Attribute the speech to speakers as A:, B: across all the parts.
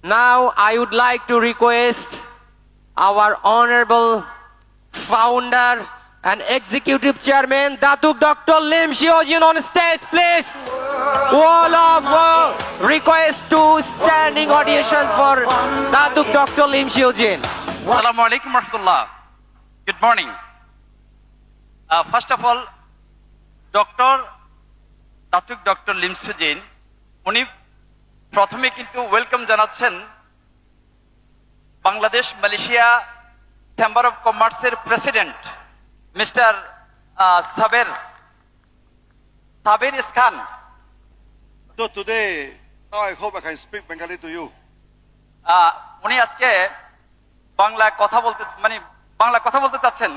A: Now I would like to request our honorable founder and executive chairman Datuk Dr. Lim Xiojin on stage, please. Wall of request to standing audition for Datuk Dr. Lim Xiojin.
B: Assalamu alaikum warahmatullah. Good morning. First of all, Datuk Dr. Lim Xiojin, উনি প্রথমে কিন্তু welcome জানাচ্ছেন Bangladesh Malaysia chamber of কমার্সের president mister Saber ইসখান।
C: So today, now I hope I can speak Bengali to you.
B: উনি আজকে বাংলা কথা বলতে চাচ্ছেন।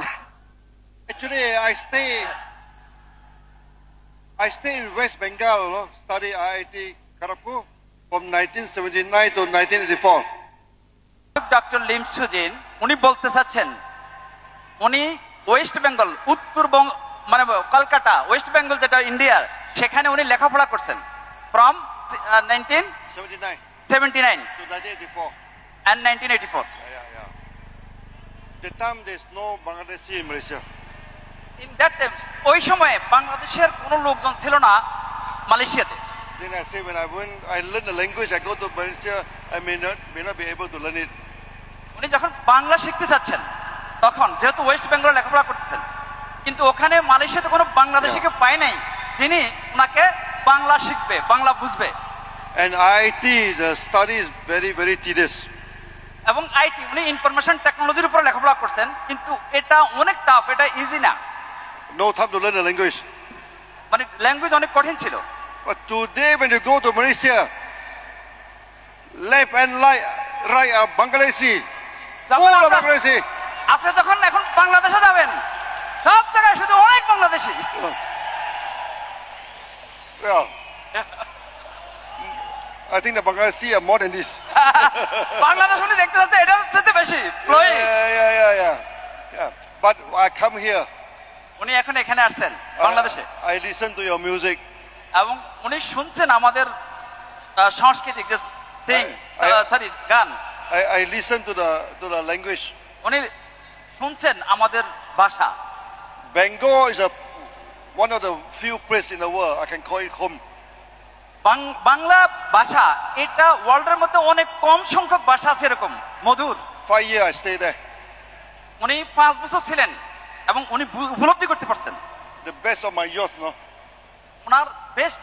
C: Actually, I stay in West Bengal, study IIT Kharagpur from 1979 to 1984.
B: Doctor Lim Siow Jin উনি বলতে চাচ্ছেন উনি ওয়েস্ট বেঙ্গল উত্তরবঙ্গ মানে কলকাতা ওয়েস্ট বেঙ্গল যেটা ইন্ডিয়ার সেখানে উনি লেখাপড়া করছেন from 1979
C: to 1984.
B: and 1984.
C: Yeah. The time there's no Bangladeshi in Malaysia.
B: In that time ওই সময়ে বাংলাদেশের কোনো লোকজন ছিল না মালয়েশিয়াতে।
C: Then I say when I learn the language, I go to Malaysia, I may not be able to learn it.
B: উনি যখন বাংলা শিখতে চাচ্ছেন তখন যেহেতু ওয়েস্ট বেঙ্গলে লেখাপড়া করতেছেন কিন্তু ওখানে মালয়েশিয়াতে কোনো বাংলাদেশিকে পায় নাই যিনি ওনাকে বাংলা শিখবে বাংলা বুঝবে।
C: And IIT, the study is very, very tedious.
B: এবং আইটি উনি ইনফরমেশন টেকনোলজির উপর লেখাপড়া করছেন কিন্তু এটা অনেক টাফ, এটা ইজি না,
C: No time to learn the language.
B: মানে ল্যাঙ্গুয়েজ অনেক কঠিন ছিল।
C: But today when you go to Malaysia, left and right are Bangladeshi. All are Bangladeshi.
B: আপনি যখন এখন বাংলাদেশে যাবেন সব জায়গায় শুধু অনেক Bangladeshi.
C: Yeah. I think the Bangladeshi are more than this.
B: Bangladesh উনি দেখতে যাচ্ছে এটার থেকে বেশি।
C: Yeah. But I come here.
B: উনি এখন এখানে আসছেন বাংলাদেশে।
C: I listen to your music.
B: এবং উনি শুনছেন আমাদের সাংস্কৃতিক যে থিং সরি গান।
C: I listen to the language.
B: উনি শুনছেন আমাদের ভাষা।
C: Bengal is one of the few places in the world I can call it home.
B: Bangla ভাষা এটা ওয়ার্ল্ডের মধ্যে অনেক কম সংখ্যক ভাষা আছে এরকম মধুর।
C: 5 years I stay there.
B: উনি 5 বছর ছিলেন এবং উনি উপলব্ধি করতে পারছেন
C: The best of my youth, no?
B: Owner best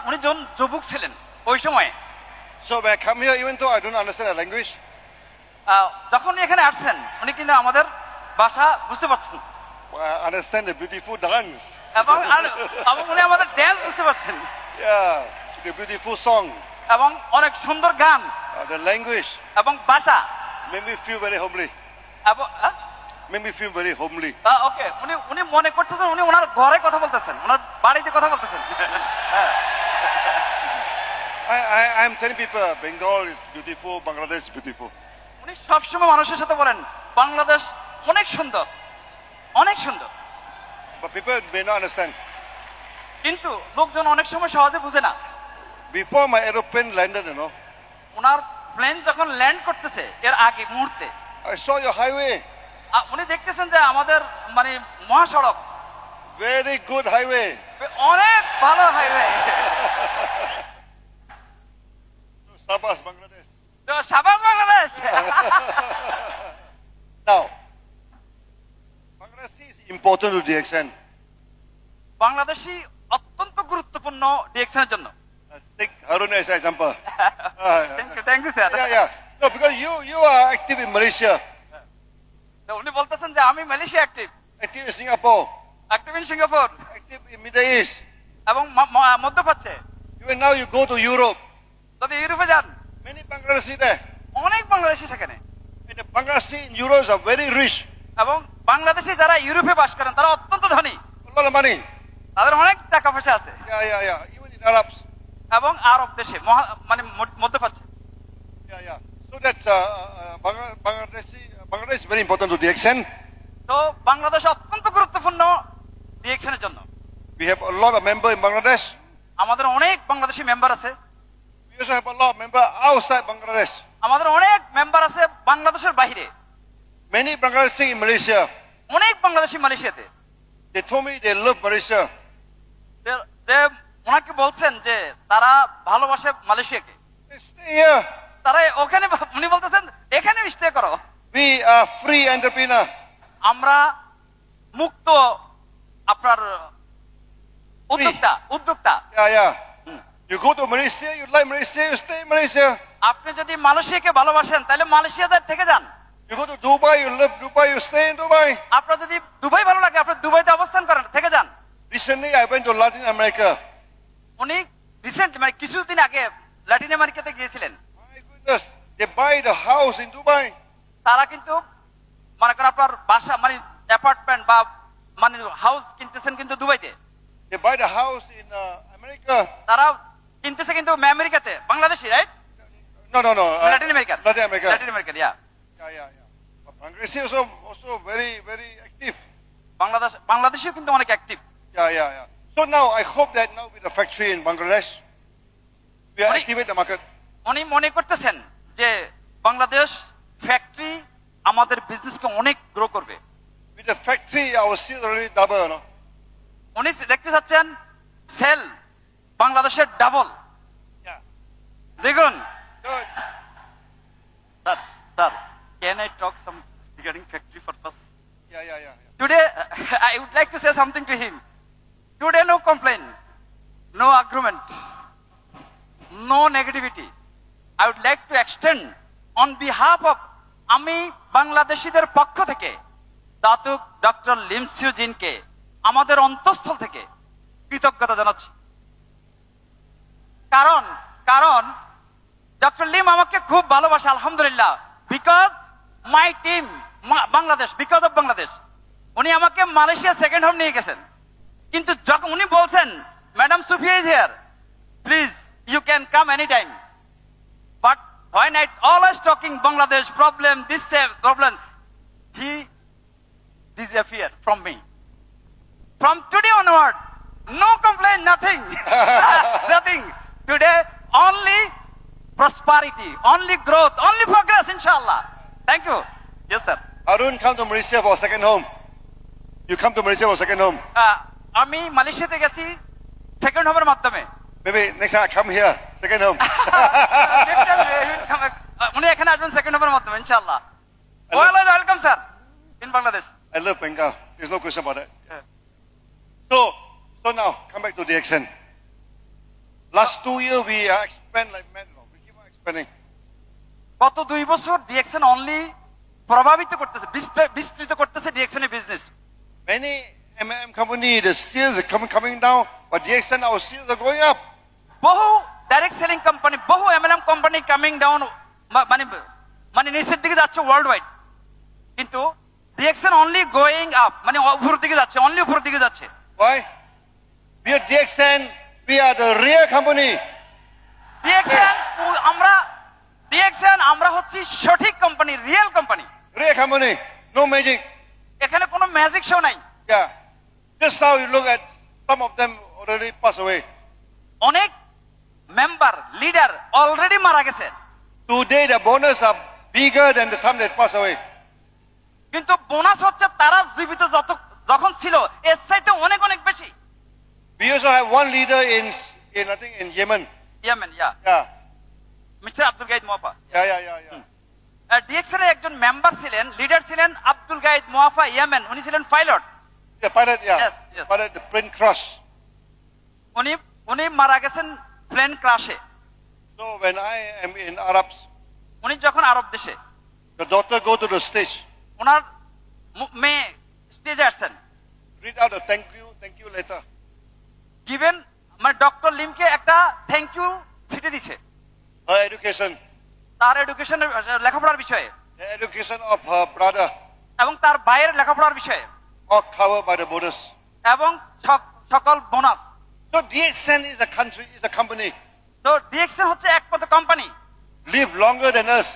B: উনি যখন যুবক ছিলেন ওই সময়।
C: So when I come here, even though I don't understand the language,
B: যখন উনি এখানে আসছেন উনি কিন্তু আমাদের ভাষা বুঝতে পারছেন।
C: I understand the beautiful dance.
B: এবং উনি আমাদের ড্যান্স বুঝতে পারছেন।
C: Yeah, the beautiful song.
B: এবং অনেক সুন্দর গান
C: The language
B: এবং ভাষা
C: made me feel very homely. Made me feel very homely.
B: ওকে উনি মনে করতেছেন উনি ওনার ঘরে কথা বলতেছেন, ওনার বাড়িতে কথা বলতেছেন।
C: I'm telling people Bengal is beautiful, Bangladesh is beautiful.
B: উনি সবসময় মানুষের সাথে বলেন বাংলাদেশ অনেক সুন্দর, অনেক সুন্দর।
C: But people may not understand.
B: কিন্তু লোকজন অনেক সময় সহজে বুঝে না।
C: Before my aeroplane landed,
B: ওনার প্লেন যখন ল্যান্ড করতেছে এর আগে মুহূর্তে
C: I saw your highway.
B: উনি দেখতেছেন যে আমাদের মানে মহাসড়ক
C: Very good highway.
B: অনেক ভালো হাইওয়ে।
C: Sabas, Bangladesh.
B: তো সাবাস Bangladesh.
C: Now, Bangladesh is important to the extent.
B: Bangladeshi অত্যন্ত গুরুত্বপূর্ণ ডিএক্সনের জন্য।
C: Take Harun as an example.
B: Thank you sir.
C: Yeah. No, because you are active in Malaysia,
B: উনি বলতেছেন যে আমি Malaysia active,
C: active in Singapore,
B: active in Singapore
C: active in Middle East.
B: এবং মধ্যপ্রাচ্যে।
C: Even now you go to Europe,
B: যদি ইউরোপে যান
C: many Bangladeshi there.
B: অনেক বাংলাদেশি সেখানে।
C: And the Bangladeshi in Europe are very rich.
B: এবং বাংলাদেশি যারা ইউরোপে বাস করেন তারা অত্যন্ত ধনী,
C: A lot of money.
B: তাদের অনেক টাকা পয়সা আছে।
C: Yeah. Even in Arabs.
B: এবং আরব দেশে মানে মধ্যপ্রাচ্যে।
C: Yeah. So that's Bangladesh is very important to the extent.
B: তো বাংলাদেশ অত্যন্ত গুরুত্বপূর্ণ ডিএক্সনের জন্য।
C: We have a lot of members in Bangladesh.
B: আমাদের অনেক বাংলাদেশি মেম্বার আছে।
C: We also have a lot of members outside Bangladesh.
B: আমাদের অনেক মেম্বার আছে বাংলাদেশের বাইরে,
C: Many Bangladeshi in Malaysia.
B: অনেক বাংলাদেশি মালয়েশিয়াতে।
C: They told me they love Malaysia.
B: যে ওনাকে বলছেন যে তারা ভালোবাসে মালয়েশিয়াকে,
C: They stay here.
B: তারা ওখানে, উনি বলতেছেন এখানে স্টে করো।
C: We are free entrepreneur.
B: আমরা মুক্ত আপনার উদ্যোক্তা।
C: Yeah. You go to Malaysia, you like Malaysia, you stay in Malaysia.
B: আপনি যদি মালয়েশিয়াকে ভালোবাসেন তাহলে মালয়েশিয়াতে থেকে যান।
C: You go to Dubai, you love Dubai, you stay in Dubai.
B: আপনার যদি দুবাই ভালো লাগে আপনি দুবাইতে অবস্থান করেন, থেকে যান।
C: Recently, I went to Latin America.
B: উনি রিসেন্ট মানে কিছুদিন আগে ল্যাটিন আমেরিকাতে গিয়েছিলেন।
C: My goodness, they buy the house in Dubai.
B: তারা কিন্তু মনে করেন আপনার বাসা মানে অ্যাপার্টমেন্ট বা মানে হাউস কিনতেছেন কিন্তু দুবাইতে।
C: They buy the house in America.
B: তারা কিনতেছে কিন্তু আমেরিকাতে, Bangladeshi, right?
C: No.
B: Latin America.
C: Latin America.
B: Latin America, yeah.
C: Yeah. But Bangladesh is also very, very active.
B: বাংলাদেশিও কিন্তু অনেক active.
C: Yeah. So now I hope that now with the factory in Bangladesh, we are activate the market.
B: উনি মনে করতেছেন যে Bangladesh factory আমাদের বিজনেসকে অনেক grow করবে।
C: With the factory, our sales already double, no?
B: উনি দেখতে চাচ্ছেন সেল বাংলাদেশের ডাবল।
C: Yeah.
B: দেখুন
C: Good.
B: Sir, can I talk some regarding factory purpose?
C: Yeah.
B: Today, I would like to say something to him. Today, no complaint, no argument, no negativity. I would like to extend on behalf of আমি বাংলাদেশিদের পক্ষ থেকে Datuk doctor লিমসিউ জিনকে আমাদের অন্তঃস্থল থেকে কৃতজ্ঞতা জানাচ্ছি। কারণ ডক্টর লিম আমাকে খুব ভালোবাসে, আলহামদুলিল্লাহ, because my team Bangladesh, because of Bangladesh. উনি আমাকে মালয়েশিয়া সেকেন্ড হোম নিয়ে গেছেন, কিন্তু যখন উনি বলছেন madam Sufia is here, please you can come any time, but when I always talking Bangladesh problem, this problem, he disappear from me. From today onward, no complaint, nothing. Nothing. Today, only prosperity, only growth, only progress, inshallah. Thank you. Yes, sir.
C: Arun come to Malaysia for second home. You come to Malaysia for second home.
B: আমি মালয়েশিয়াতে গেছি second হোমের মাধ্যমে।
C: Maybe next time I come here, second home.
B: উনি এখানে আসবেন second হোমের মাধ্যমে, ইনশাআল্লাহ। Welcome sir in Bangladesh.
C: I love Bengal. There's no question about that. So now, come back to the accent. Last 2 years, we expand like mad. We keep on expanding.
B: গত 2 বছর DXN only প্রভাবিত করতেছে, বিস্তৃত করতেছে ডিএক্সএনের business.
C: Many M&M company, the sales are coming down, but the accent, our sales are going up.
B: বহু direct selling company, বহু MLM company coming down, মানে নিচের দিকে যাচ্ছে ওয়ার্ল্ড ওয়াইড, কিন্তু ডিএক্সএন অনলি গোয়িং আপ, মানে উপরের দিকে যাচ্ছে, অনলি উপরের দিকে যাচ্ছে।
C: Why? We are DXN, we are the real company.
B: DXN আমরা হচ্ছি সঠিক company, real company.
C: Real company, no magic.
B: এখানে কোনো ম্যাজিক শো নাই।
C: Yeah. Just now you look at some of them already passed away.
B: অনেক member leader already মারা গেছে।
C: Today the bonus are bigger than the time they passed away.
B: কিন্তু bonus হচ্ছে তারা জীবিত যখন ছিল এর চাইতে অনেক অনেক বেশি।
C: We also have one leader in I think in Yemen.
B: Yemen,
C: Yeah.
B: Mister Abdul Gaid Moafa.
C: Yeah.
B: DXN এর একজন মেম্বার ছিলেন, লিডার ছিলেন আব্দুল গাইদ মোয়াফা ইয়েমেন। উনি ছিলেন pilot.
C: The pilot, yeah.
B: Yes.
C: Pilot, the plane crash.
B: উনি মারা গেছেন plane ক্রাশে।
C: So when I am in Arabs,
B: উনি যখন আরব দেশে,
C: the daughter go to the stage,
B: ওনার মেয়ে স্টেজে আসছেন,
C: read out a thank you letter.
B: Given মানে ডক্টর লিমকে একটা থ্যাংক ইউ চিঠি দিছে
C: Her education,
B: তার এডুকেশনের লেখাপড়ার বিষয়ে,
C: the education of her brother,
B: এবং তার ভাইয়ের লেখাপড়ার বিষয়ে,
C: all covered by the bonus.
B: এবং সকল bonus.
C: So DXN is a country, is a company.
B: তো ডিএক্সএন হচ্ছে একমাত্র company
C: Live longer than us.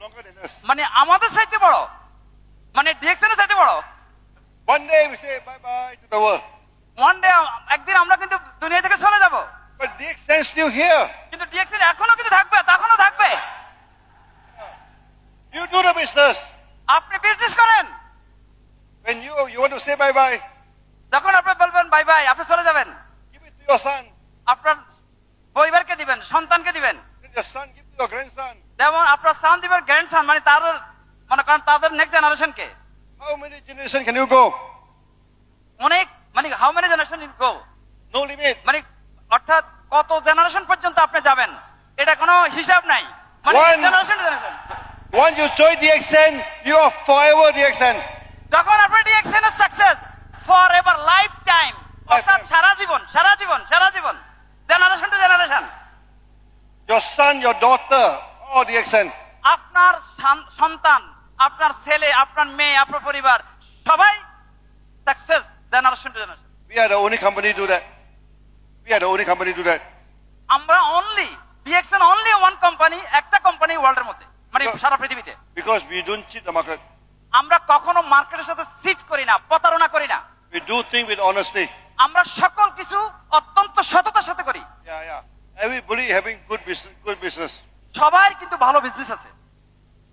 C: Longer than us.
B: মানে আমাদের চাইতে বড়, মানে ডিএক্সএনের চাইতে বড়।
C: One day we say bye-bye to the world.
B: One day, একদিন আমরা কিন্তু দুনিয়া থেকে চলে যাব,
C: But DXN is still here.
B: কিন্তু ডিএক্সএন এখনো কিন্তু থাকবে, তখনও থাকবে।
C: bye bye.
B: যখন আপনি বলবেন বাই বাই, আপনি চলে যাবেন,
C: Give it to your son.
B: আপনার পরিবারকে দিবেন, সন্তানকে দিবেন,
C: Then your son give to your grandson.
B: যেমন আপনার সান দিবেন গ্র্যান্ডসান, মানে তার মনে করেন তাদের নেক্সট জেনারেশনকে।
C: How many generations can you go?
B: অনেক, মানে how many generation in go,
C: No limit.
B: মানে অর্থাৎ কত জেনারেশন পর্যন্ত আপনি যাবেন এটা কোনো হিসাব নাই, মানে
C: One-
B: generation generation.
C: Once you join DXN, you are forever DXN.
B: যখন আপনি ডিএক্সএন এর success for ever life time, অর্থাৎ
C: Lifetime.
B: সারা জীবন সারা জীবন সারা জীবন, generation to generation.
C: Your son, your daughter, all DXN.
B: আপনার সন্তান, আপনার ছেলে, আপনার মেয়ে, আপনার পরিবার সবাই success generation to generation.
C: We are the only company do that. We are the only company do that.
B: আমরা only DXN only one company, একটা কোম্পানি ওয়ার্ল্ডের মধ্যে, মানে সারা পৃথিবীতে।
C: Because we don't cheat the market.
B: আমরা কখনো মার্কেটের সাথে সিট করি না, প্রতারণা করি না।
C: We do things with honesty.
B: আমরা সকল কিছু অত্যন্ত সততার সাথে করি।
C: Yeah, yeah. Everybody having good business.
B: সবার কিন্তু ভালো বিজনেস আছে।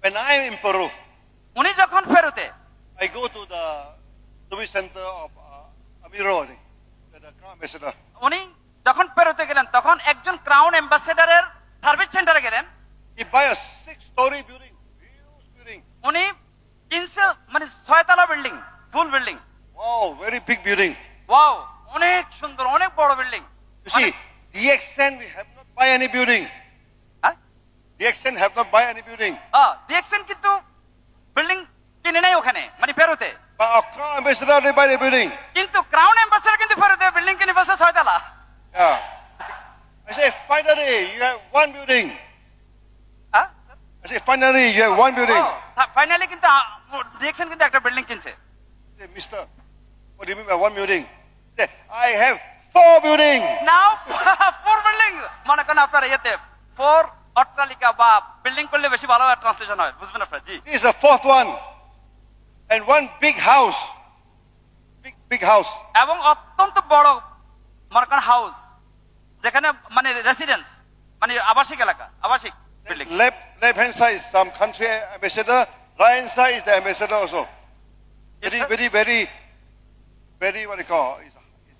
C: When I am in Peru,
B: উনি যখন ফেরুতে,
C: I go to the service center of Amiro, I think, the car ambassador.
B: উনি যখন পেরোতে গেলেন তখন একজন ক্রাউন অ্যাম্বাসেডারের সার্ভিস সেন্টারে গেলেন।
C: He buy a 6-story building, huge building.
B: উনি কিনছে মানে 6 তলা building, full building.
C: Wow, very big building.
B: Wow, অনেক সুন্দর, অনেক বড় building.
C: You see, DXN we have not buy any building.
B: হ্যাঁ,
C: DXN have not buy any building.
B: DXN কিন্তু বিল্ডিং কিনে নেই ওখানে, মানে ফেরোতে।
C: But our crown ambassador they buy the building.
B: কিন্তু ক্রাউন অ্যাম্বাসেডর কিন্তু ফেরোতে বিল্ডিং কিনে ফেলছে 6 তলা।
C: Yeah. I say finally you have one building.
B: হ্যাঁ,
C: I say finally you have one building.
B: Finally কিন্তু ডিএক্সএন কিন্তু একটা বিল্ডিং কিনছে।
C: I say, Mister, what do you mean by one building? I say, I have 4 building.
B: Now 4 building, মনে করেন আপনার ইয়েতে 4 অট্টালিকা বা বিল্ডিং করলে বেশি ভালো ট্রান্সলেশন হয়, বুঝবেন আপনারা? জি।
C: This is the 4th one. And one big house. Big house.
B: এবং অত্যন্ত বড় মনে করেন হাউস, যেখানে মানে রেসিডেন্স, মানে আবাসিক এলাকা, আবাসিক building.
C: Left hand side is some country ambassador. Right hand side is the ambassador also.
B: Yes,
C: Very,
B: sir.
C: very, very, very what do you call? It's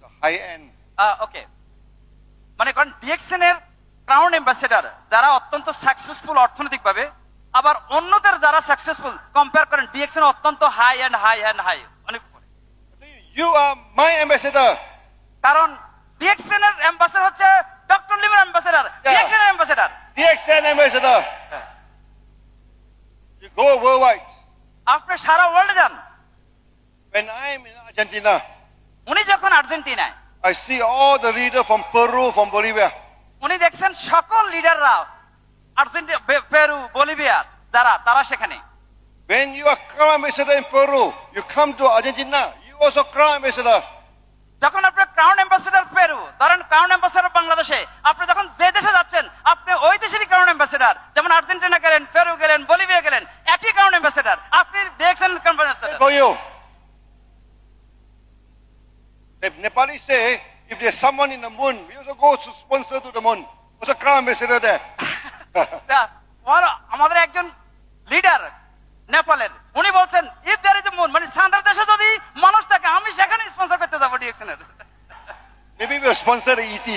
C: a high end.
B: ওকে, মানে কারণ DXN এর crown ambassador যারা অত্যন্ত successful অর্থনৈতিকভাবে, আবার অন্যদের যারা successful compare করেন ডিএক্সএন অত্যন্ত high end high end high অনেক উপরে।
C: You are my ambassador.
B: কারণ ডিএক্সএন এর অ্যাম্বাসেডর হচ্ছে ডক্টর লিমের অ্যাম্বাসেডর, ডিএক্সএন এর ambassador.
C: DXN ambassador. You go worldwide.
B: আপনি সারা ওয়ার্ল্ডে যান।
C: When I'm in Argentina,
B: উনি যখন আর্জেন্টিনায়,
C: I see all the leaders from Peru, from Bolivia.
B: উনি দেখছেন সকল লিডাররা আর্জেন্টিনা, পেরু, বলিভিয়া যারা, তারা সেখানে।
C: When you are crown ambassador in Peru, you come to Argentina, you also crown ambassador.
B: যখন আপনি ক্রাউন অ্যাম্বাসেডর পেরু, ধরেন ক্রাউন অ্যাম্বাসেডর বাংলাদেশে, আপনি যখন যে দেশে যাচ্ছেন আপনি ওই দেশেরই ক্রাউন অ্যাম্বাসেডর। যেমন আর্জেন্টিনা গেলেন, পেরু গেলেন, বলিভিয়া গেলেন, একই ক্রাউন অ্যাম্বাসেডর, আপনি DXN company.
C: For you. The Nepali say, if there's someone in the moon, we also go to sponsor to the moon. Also crown ambassador there.
B: আমাদের একজন leader নেপালের, উনি বলছেন if there is a moon, মানে চাঁদের দেশে যদি মানুষ থাকে আমি সেখানে স্পন্সর করতে যাবো ডিএক্সএন এর।
C: Maybe we'll sponsor the ET.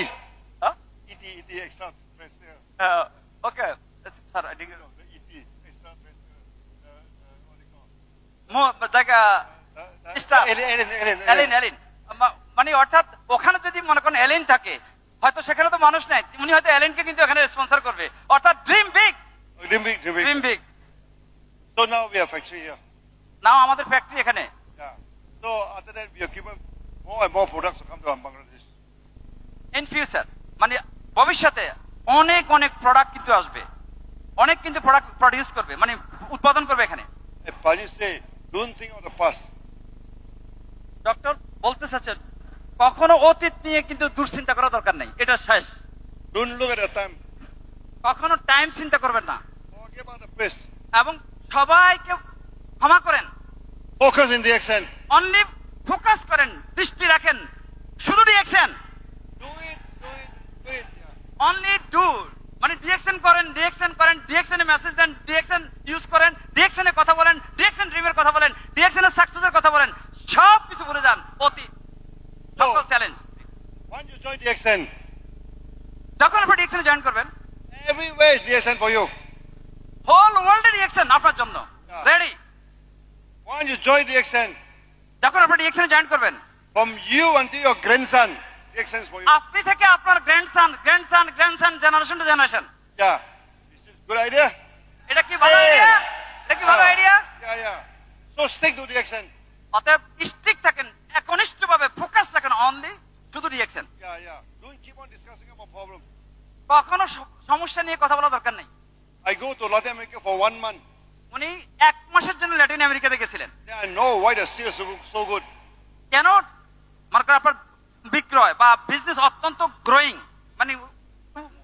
B: Huh?
C: ET extra terrestrial.
B: Okay sir,
C: The ET extra terrestrial. What do you call?
B: জায়গা Star.
C: Alien.
B: এলিন, মানে অর্থাৎ ওখানে যদি মনে করেন এলিন থাকে, হয়তো সেখানে তো মানুষ নাই, উনি হয়তো এলিনকে কিন্তু এখানে স্পন্সর করবে। অর্থাৎ dream big,
C: Dream big.
B: Dream big.
C: So now we have factory here.
B: নাও আমাদের ফ্যাক্টরি এখানে।
C: Yeah. So after that, we are given more and more products to come to Bangladesh.
B: In future মানে ভবিষ্যতে অনেক অনেক product কিন্তু আসবে, অনেক কিন্তু প্রোডাক্ট প্রডিউস করবে, মানে উৎপাদন করবে এখানে।
C: And Paji say, don't think of the past.
B: Doctor বলতে চাচ্ছেন কখনো অতীত নিয়ে কিন্তু দুশ্চিন্তা করা দরকার নেই, এটা শেষ।
C: Don't look at the time.
B: কখনো টাইম চিন্তা করবেন না,
C: Forget about the past.
B: এবং সবাইকে ক্ষমা করেন।
C: Focus in the action.
B: Only focus করেন, দৃষ্টি রাখেন শুধু DXN.
C: Do it. Yeah.
B: Only do, মানে ডিএক্সএন করেন, ডিএক্সএন এ মেসেজ দেন, ডিএক্সএন ইউজ করেন, ডিএক্সএন এ কথা বলেন, ডিএক্সএন ড্রিমের কথা বলেন, ডিএক্সএন এর সাকসেসের কথা বলেন, সব কিছু ভুলে যান।
C: the accent for you.
B: Whole ওয়ার্ল্ডে রিঅ্যাকশন আপনার জন্য
C: Yeah.
B: Ready.
C: Once you join the accent,
B: যখন আপনি রিঅ্যাকশনে জয়েন করবেন,
C: from you until your grandson, the accent's for you.
B: আপনি থেকে আপনার grandson generation to generation.
C: Yeah. Is this good idea?
B: এটা কি ভালো
C: Hey.
B: আইডিয়া? এটা কি ভালো idea?
C: Yeah, yeah. So stick to the accent.
B: অতএব স্টিক থাকেন, একনিষ্ঠভাবে ফোকাস রাখেন অনলি শুধু reaction.
C: Yeah, yeah. Don't keep on discussing about problem.
B: কখনো সমস্যা নিয়ে কথা বলা দরকার নেই।
C: I go to Latin America for 1 month.
B: উনি 1 মাসের জন্য ল্যাটিন আমেরিকাতে গেছিলেন।
C: Then I know why the sales are so good.
B: কেন? মনে করেন আপনার বিক্রয় বা বিজনেস অত্যন্ত গ্রোয়িং, মানে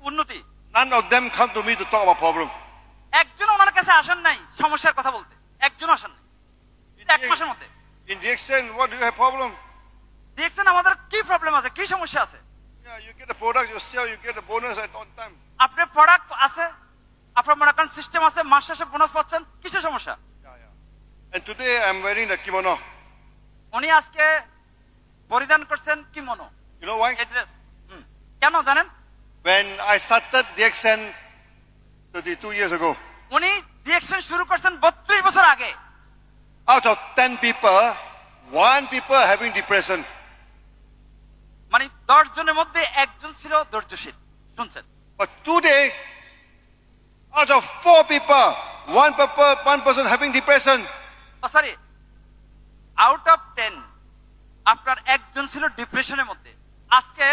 B: উন্নতি।
C: None of them come to me to talk about problem.
B: একজন ওনার কাছে আসেন নাই সমস্যার কথা বলতে, একজন আসেন নাই 1 মাসের মধ্যে।
C: In the accent, what do you have problem?
B: দেখছেন আমাদের কি প্রবলেম আছে, কি সমস্যা আছে?
C: Yeah, you get the product, you sell, you get the bonus at on time.
B: আপনার প্রোডাক্ট আছে, আপনার মনে করেন সিস্টেম আছে, মাস শেষে বোনাস পাচ্ছেন, কিসের সমস্যা?
C: Yeah, yeah. And today I'm wearing the kimono.
B: উনি আজকে পরিধান করছেন কিমোনো।
C: You know why?
B: কেন জানেন?
C: When I started the accent 32 years ago,
B: উনি রিঅ্যাকশন শুরু করছেন 32 বছর আগে।
C: out of 10 people, 1 people having depression.
B: মানে 10 জনের মধ্যে একজন ছিল ধৈর্যশীল। শুনছেন?
C: But today, out of 4 people, 1 person having depression.
B: Sorry, out of 10 আপনার একজন ছিল ডিপ্রেশনের মধ্যে। আজকে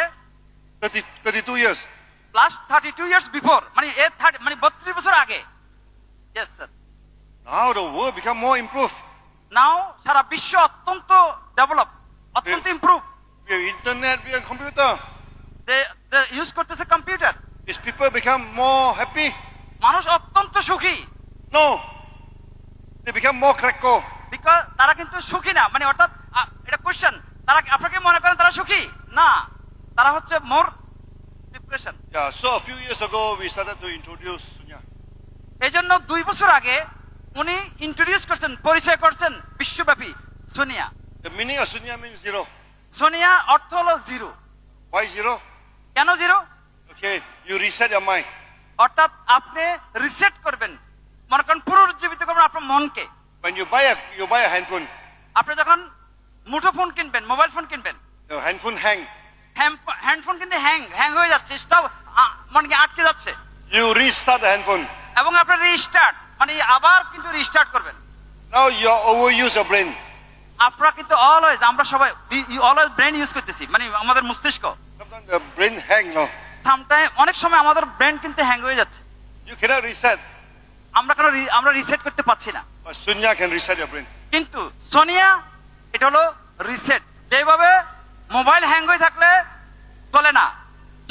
C: 32 years.
B: প্লাস 32 ইয়ার্স বিফোর, মানে 32 বছর আগে। Yes sir.
C: Now the world become more improved.
B: Now সারা বিশ্ব অত্যন্ত ডেভেলপ, অত্যন্ত improve.
C: We have internet, we have computer.
B: They use করতেছে computer.
C: Is people become more happy?
B: মানুষ অত্যন্ত সুখী।
C: No. They become more crackle.
B: Because তারা কিন্তু সুখী না, মানে অর্থাৎ এটা কোশ্চেন, তারা আপনাকে মনে করেন তারা সুখী না, তারা হচ্ছে মোর depression.
C: Yeah, so a few years ago we started to introduce Sunya.
B: এই জন্য 2 বছর আগে উনি ইন্ট্রোডিউস করছেন, পরিচয় করছেন বিশ্বব্যাপী Sonia.
C: The meaning of Sunya means zero.
B: Sonia অর্থ হলো জিরো।
C: Why zero?
B: কেন zero?
C: Okay, you reset your mind.
B: অর্থাৎ আপনি রিসেট করবেন, মনে করেন পুনরুজ্জীবিত করবেন আপনার মনকে।
C: When you buy a handphone,
B: আপনি যখন মুঠো ফোন কিনবেন, মোবাইল ফোন কিনবেন,
C: your handphone hang.
B: হ্যান্ডফোন কিন্তু হ্যাং হয়ে যাচ্ছে, স্টপ মানে কি আটকে যাচ্ছে,
C: You restart the handphone.
B: এবং আপনি রিস্টার্ট মানে আবার কিন্তু রিস্টার্ট করবেন।
C: Now you overuse your brain.
B: আপনারা কিন্তু অলওয়েজ, আমরা সবাই অলওয়েজ ব্রেন ইউজ করতেছি, মানে আমাদের মস্তিষ্ক।
C: Sometimes the brain hang, no?
B: Sometime অনেক সময় আমাদের ব্রেন কিন্তু হ্যাং হয়ে যাচ্ছে।
C: You cannot reset.
B: আমরা রিসেট করতে পারছি না।
C: But Sunya can reset your brain.
B: কিন্তু সোনিয়া এটা হলো রিসেট। যেভাবে মোবাইল হ্যাং হয়ে থাকলে চলে না,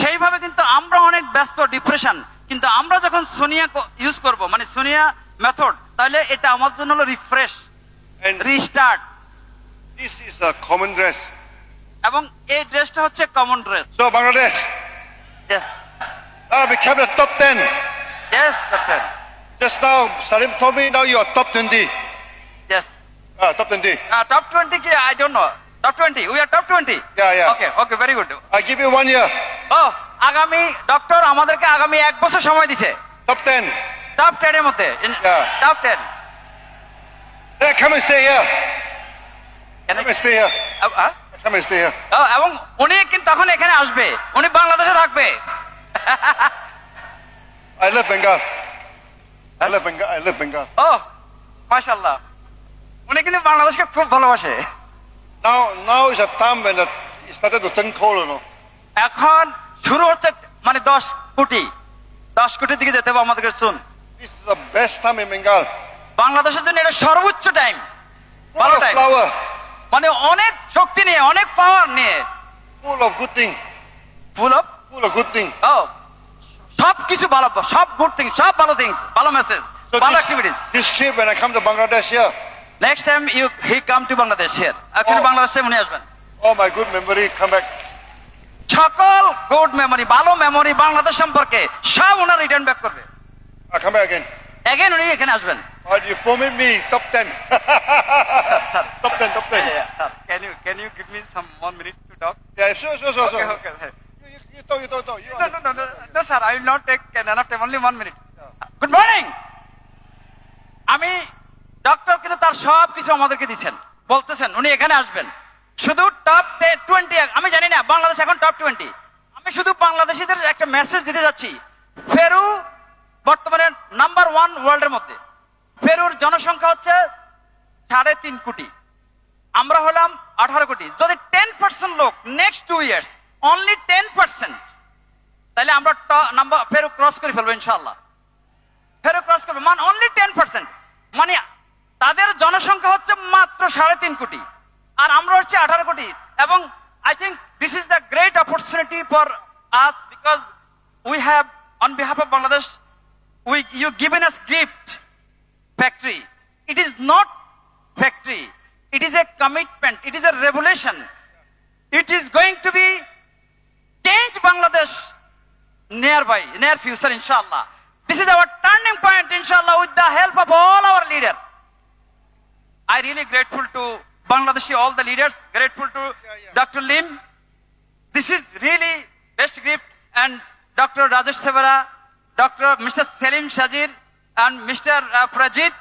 B: সেইভাবে কিন্তু আমরা অনেক ব্যস্ত, ডিপ্রেশন, কিন্তু আমরা যখন সোনিয়া ইউজ করব, মানে সোনিয়া মেথড, তাহলে এটা আমার জন্য হলো refresh,
C: And
B: restart.
C: this is a common dress.
B: এবং এই ড্রেসটা হচ্ছে common dress.
C: So Bangladesh,
B: yes
C: become the top 10.
B: Yes doctor,
C: Just now, Salim told me now you are top 20.
B: Yes.
C: Top 20.
B: Top 20 কি? I don't know. Top 20, we are top 20।
C: Yeah.
B: Okay okay, very good.
C: I give you 1 year.
B: ও, আগামী doctor আমাদেরকে আগামী 1 বছর সময় দিছে
C: Top 10.
B: Top 10 এর মধ্যে।
C: Yeah.
B: Top 10।
C: Hey, come and stay here.
B: Can I-
C: Come and stay here.
B: হ্যাঁ?
C: Come and stay here.
B: এবং উনি কিন্তু তখন এখানে আসবে, উনি বাংলাদেশে থাকবে।
C: I love Bengal. I love Bengal. I love Bengal.
B: ও মাশাআল্লাহ, উনি কিন্তু বাংলাদেশকে খুব ভালোবাসে।
C: Now is a time when it started to turn cold, you know.
B: এখন শুরু হচ্ছে, মানে 10 কোটির দিকে যেতে হবে আমাদেরকে শুন।
C: This is the best time in Bengal.
B: বাংলাদেশের জন্য এটা সর্বোচ্চ টাইম,
C: Full
B: ভালো
C: of
B: টাইম,
C: flower,
B: মানে অনেক শক্তি নিয়ে, অনেক পাওয়ার নিয়ে,
C: full of good thing,
B: full of
C: full of good thing.
B: ও সব কিছু ভালো, সব গুড থিং, সব ভালো থিংস, ভালো মেসেজ,
C: So
B: ভালো activities.
C: this trip when I come to Bangladesh here,
B: next time he come to Bangladesh here, actually
C: Oh.
B: বাংলাদেশে উনি আসবেন।
C: all my good memory come back.
B: সকল গুড মেমোরি, ভালো মেমোরি বাংলাদেশ সম্পর্কে সব ওনার রিটার্ন ব্যাক করবে।
C: I come back again.
B: Again উনি এখানে আসবেন।
C: Or you promise me top 10.
B: Sir.
C: Top 10, top 10.
B: Sir, can you give me some 1 minute to talk?
C: Yeah, sure.
B: Okay.
C: You talk.
B: No, sir, I will not take enough time, only 1 minute. Good morning. আমি doctor কিন্তু তার সব কিছু আমাদেরকে দিচ্ছেন, বলতেছেন উনি এখানে আসবেন, শুধু টপ 20, আমি জানি না বাংলাদেশ এখন টপ 20। আমি শুধু বাংলাদেশিদের একটা মেসেজ দিতে যাচ্ছি। পেরু বর্তমানে নাম্বার 1 ওয়ার্ল্ডের মধ্যে। পেরুর জনসংখ্যা হচ্ছে 3.5 কোটি, আমরা হলাম 18 কোটি। যদি 10% লোক নেক্সট 2 ইয়ার্স, অনলি 10%, তাহলে আমরা নাম্বার পেরু ক্রস করে ফেলবো ইনশাআল্লাহ। পেরু ক্রস করবে, মানে অনলি 10%, মানে তাদের জনসংখ্যা হচ্ছে মাত্র 3.5 কোটি, আর আমরা হচ্ছে 18 কোটি। এবং I think this is the great opportunity for us, because we have on behalf of Bangladesh, you given us gift factory. It is not factory, it is a commitment, it is a revolution. It is going to be change Bangladesh near future, inshallah. This is our turning point, inshallah, with the help of all our leaders. I really grateful to Bangladeshi, all the leaders, grateful to Dr. Lim. This is really best gift, and Dr. Rajesh Sevara, Mr. Selim Shajir, and Mr. Prajit,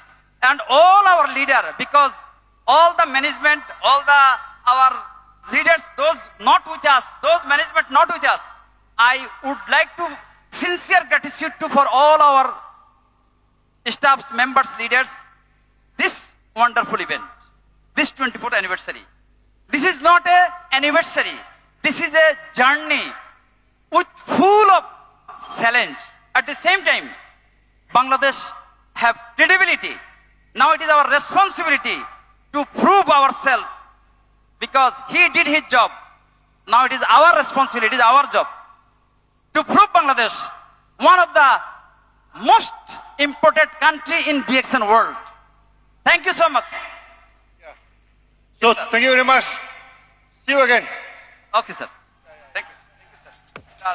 B: and all our leader, because all the management, our leaders, those not with us, those management not with us, I would like to sincere gratitude to for all our staffs, members, leaders. This wonderful event, this 24th anniversary, this is not a anniversary, this is a journey with full of challenge. At the same time, Bangladesh have credibility. Now it is our responsibility to prove ourselves, because he did his job. Now it is our responsibility, it is our job to prove Bangladesh one of the most important country in DXN world. Thank you so much.
C: So thank you very much. See you again.
B: Okay, sir. Thank you. Thank you, sir. Sir,